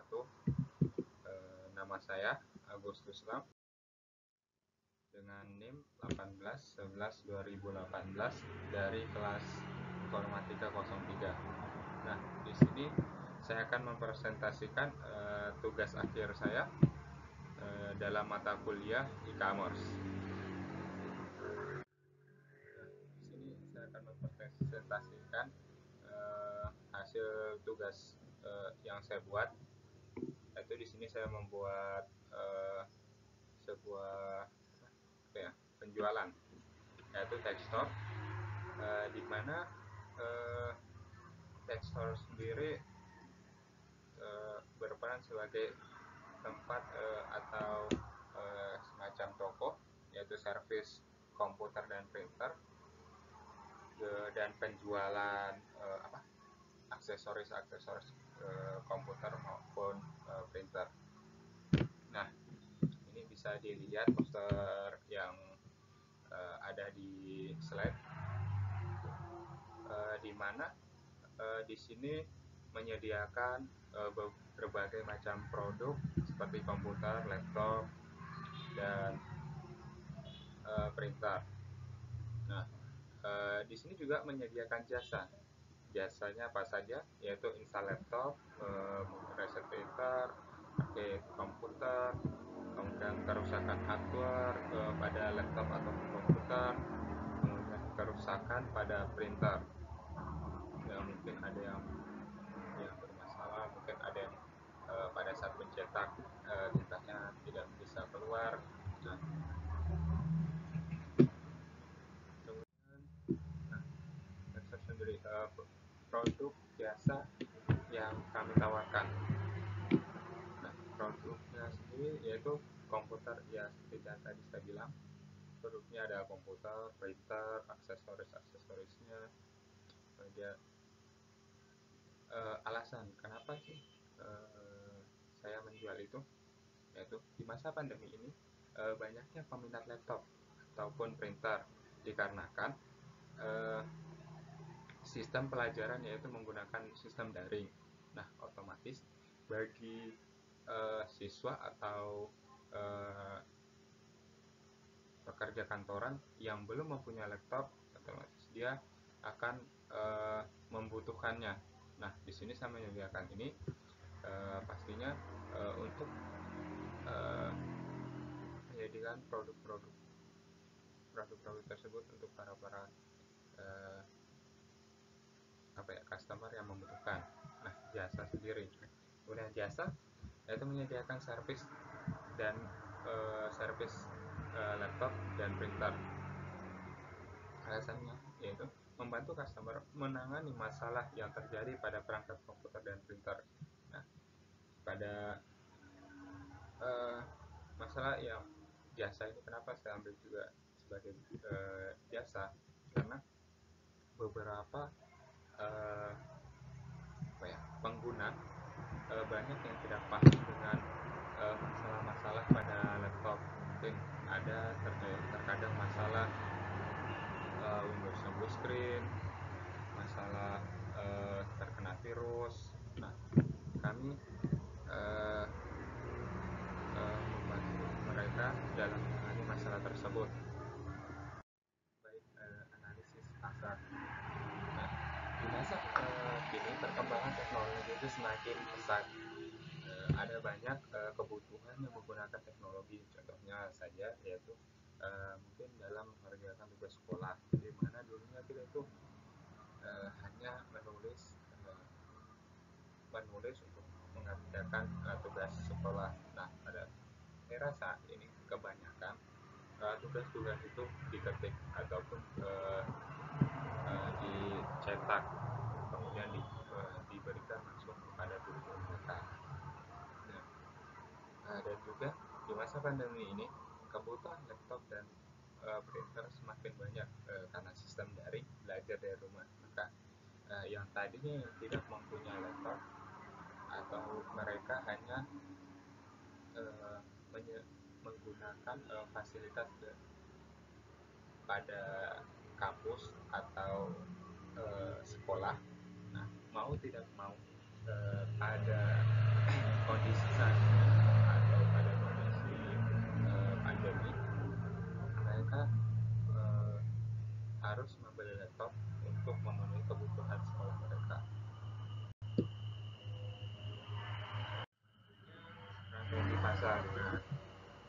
wabarakatuh. Nama saya Agustus Lam dengan NIM 1811-2018 dari kelas Informatika 03. Nah, di sini saya akan mempresentasikan tugas akhir saya dalam mata kuliah e-commerce. Di sini saya akan mempresentasikan hasil tugas yang saya buat. Yaitu di sini saya membuat sebuah penjualan, yaitu Techstore, di mana Techstore sendiri berperan sebagai tempat atau semacam toko, yaitu servis komputer dan printer, dan penjualan aksesoris komputer maupun printer. Nah, ini bisa dilihat poster yang ada di slide, di mana di sini menyediakan berbagai macam produk seperti komputer, laptop, dan printer. Nah, di sini juga menyediakan jasa. Jasanya apa saja? Yaitu install laptop, reset printer, pakai komputer, kemudian kerusakan hardware pada laptop atau komputer, kemudian kerusakan pada printer. Ya, mungkin ada yang bermasalah, mungkin ada yang pada saat mencetak tintanya tidak bisa keluar. Nah, sendiri produk jasa yang kami tawarkan. Nah, produknya sendiri yaitu komputer, ya seperti yang tadi saya bilang, produknya ada komputer, printer, aksesorisnya. Kemudian alasan kenapa sih saya menjual itu, yaitu di masa pandemi ini banyaknya peminat laptop ataupun printer, dikarenakan sistem pelajaran yaitu menggunakan sistem daring. Nah, otomatis bagi siswa atau pekerja kantoran yang belum mempunyai laptop, otomatis dia akan membutuhkannya. Nah, di sini saya menyediakan ini pastinya untuk menyediakan produk-produk tersebut untuk para customer yang membutuhkan. Nah, jasa sendiri, kemudian jasa yaitu menyediakan servis dan servis laptop dan printer. Alasannya yaitu membantu customer menangani masalah yang terjadi pada perangkat komputer dan printer. Nah, pada masalah yang jasa ini, kenapa saya ambil juga sebagai jasa, karena beberapa pengguna banyak yang tidak paham dengan masalah-masalah pada laptop. Mungkin ada terkadang masalah Windows blue screen, masalah terkena virus. Nah, kami membantu mereka dalam menangani masalah tersebut, baik analisis pasar. Nah, di masa kini perkembangan teknologi itu semakin pesat. Ada banyak kebutuhan yang menggunakan teknologi. Contohnya saja yaitu mungkin dalam mengerjakan tugas sekolah, di mana dulunya kita itu hanya menulis untuk mengerjakan tugas sekolah. Nah, pada era saat ini kebanyakan tugas-tugas itu diketik ataupun dicetak, kemudian diberikan langsung kepada guru mereka. Nah, dan juga di masa pandemi ini kebutuhan laptop dan printer semakin banyak karena sistem daring, belajar dari rumah. Maka yang tadinya yang tidak mempunyai laptop atau mereka hanya menggunakan fasilitas pada kampus atau sekolah. Nah, mau tidak mau pada kondisi saat ini atau pada kondisi pandemi, mereka eh, harus membeli laptop untuk memenuhi kebutuhan sekolah mereka. Strategi pasar, nah,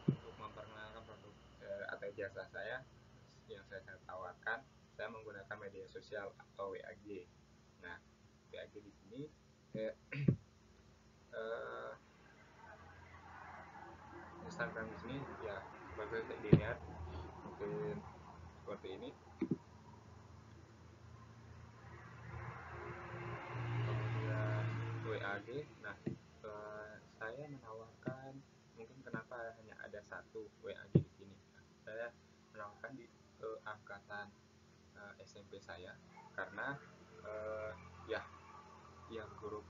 untuk memperkenalkan produk atau jasa saya yang saya tawarkan, saya menggunakan media sosial atau WAG. Nah, WAG di sini eh, Instagram di sini ya seperti dilihat mungkin seperti ini. Kemudian WAG, nah saya menawarkan, mungkin kenapa hanya ada satu WAG di sini. Saya menawarkan di angkatan SMP saya karena ya yang grup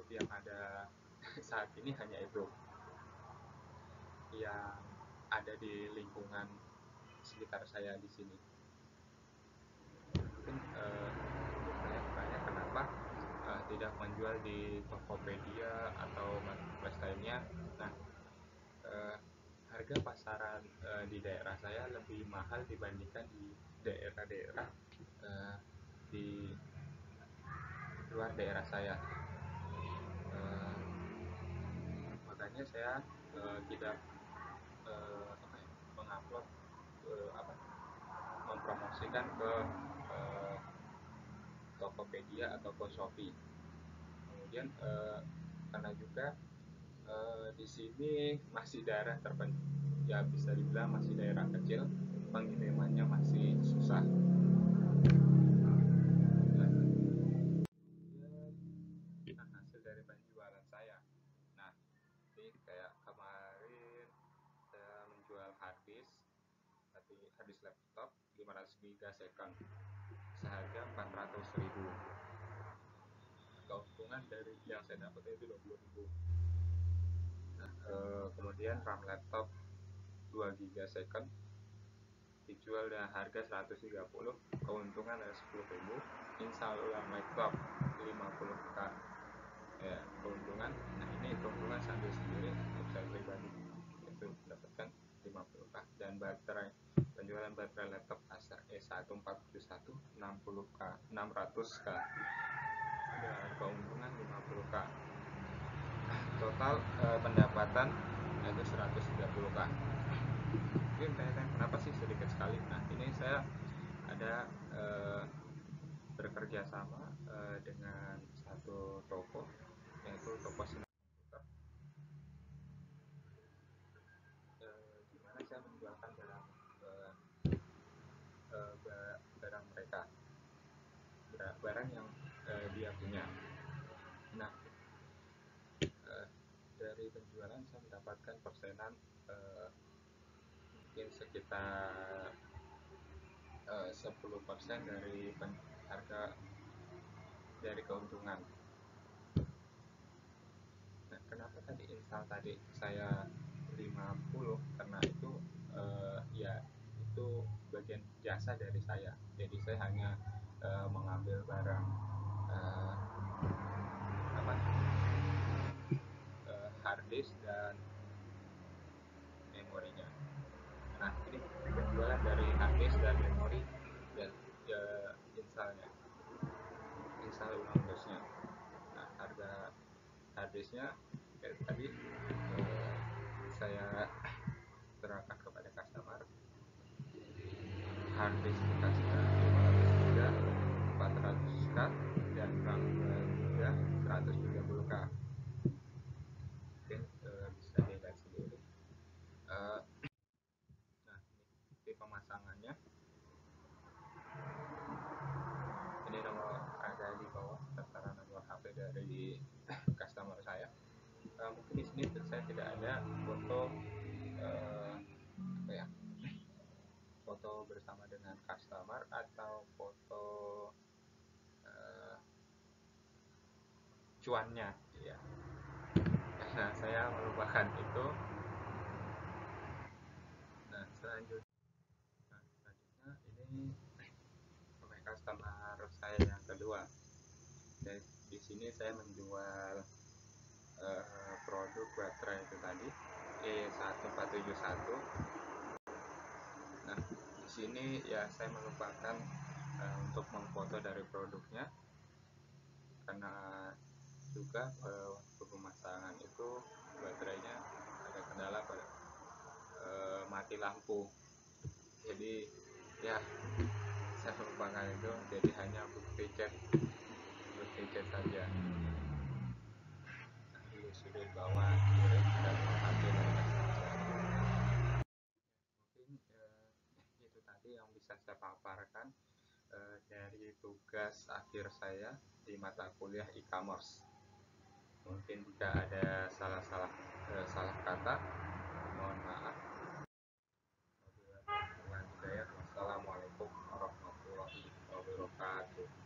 yang ada saat ini hanya itu yang ada di lingkungan sekitar saya di sini. Mungkin bertanya-tanya kenapa tidak menjual di Tokopedia atau marketplace lainnya. Nah, harga pasaran di daerah saya lebih mahal dibandingkan di daerah-daerah di luar daerah saya. Makanya saya tidak mengupload mempromosikan ke Tokopedia atau ke Shopee. Kemudian karena juga di sini masih daerah terpencil, ya bisa dibilang masih daerah kecil, pengirimannya masih susah. Nah, hasil dari penjualan saya, nah ini kayak kemarin saya menjual harddisk, tapi harddisk laptop 500 GB second seharga 400.000. Keuntungan dari yang saya dapat itu 20.000. Nah, kemudian RAM laptop 2 GB second dijual dengan harga 130, keuntungan ada 10.000. Install ulang laptop 50k ya keuntungan. Nah, ini keuntungan sambil sendiri untuk saya pribadi, itu mendapatkan 50k. Dan baterai, penjualan baterai laptop Acer E141 60k 600k dengan keuntungan 50k. Total pendapatan yaitu 130k. Mungkin tanya-tanya kenapa sih sedikit sekali. Nah, ini saya ada bekerja sama dengan satu toko, yaitu toko Sinar Komputer, di mana saya menjualkan barang mereka, barang yang dia punya. Nah, dari penjualan saya mendapatkan persenan mungkin sekitar 10% dari harga dari keuntungan. Nah, kenapa tadi install tadi saya 50? Karena itu ya itu bagian jasa dari saya. Jadi saya hanya mengambil barang apa hard disk dan memorinya. Nah, ini penjualan dari hard disk dan memori dan installnya, install ulang disknya. Nah, harga hard disknya kayak tadi saya serahkan kepada customer. Hard disk bekasnya 500 GB 400k dan RAM 2 GB 130k. Mungkin bisa dilihat sendiri. Nah, ini pemasangannya. Ini nomor ada di bawah tertera nomor HP dari customer saya. Mungkin di sini saya tidak ada foto apa ya, foto bersama dengan customer atau foto cuannya ya, karena saya melupakan itu. Nah, selanjutnya ini customer saya yang kedua. Di sini saya menjual produk baterai itu tadi E1471. Nah, di sini ya saya melupakan untuk memfoto dari produknya karena juga waktu pemasangan itu baterainya ada kendala pada mati lampu. Jadi ya saya melupakan itu, jadi hanya untuk tiket saja. Di sudut bawah kiri dan menghasil dari kaca. Mungkin itu tadi yang bisa saya paparkan dari tugas akhir saya di mata kuliah e-commerce. Mungkin jika ada salah kata, mohon maaf. Wassalamualaikum warahmatullahi wabarakatuh.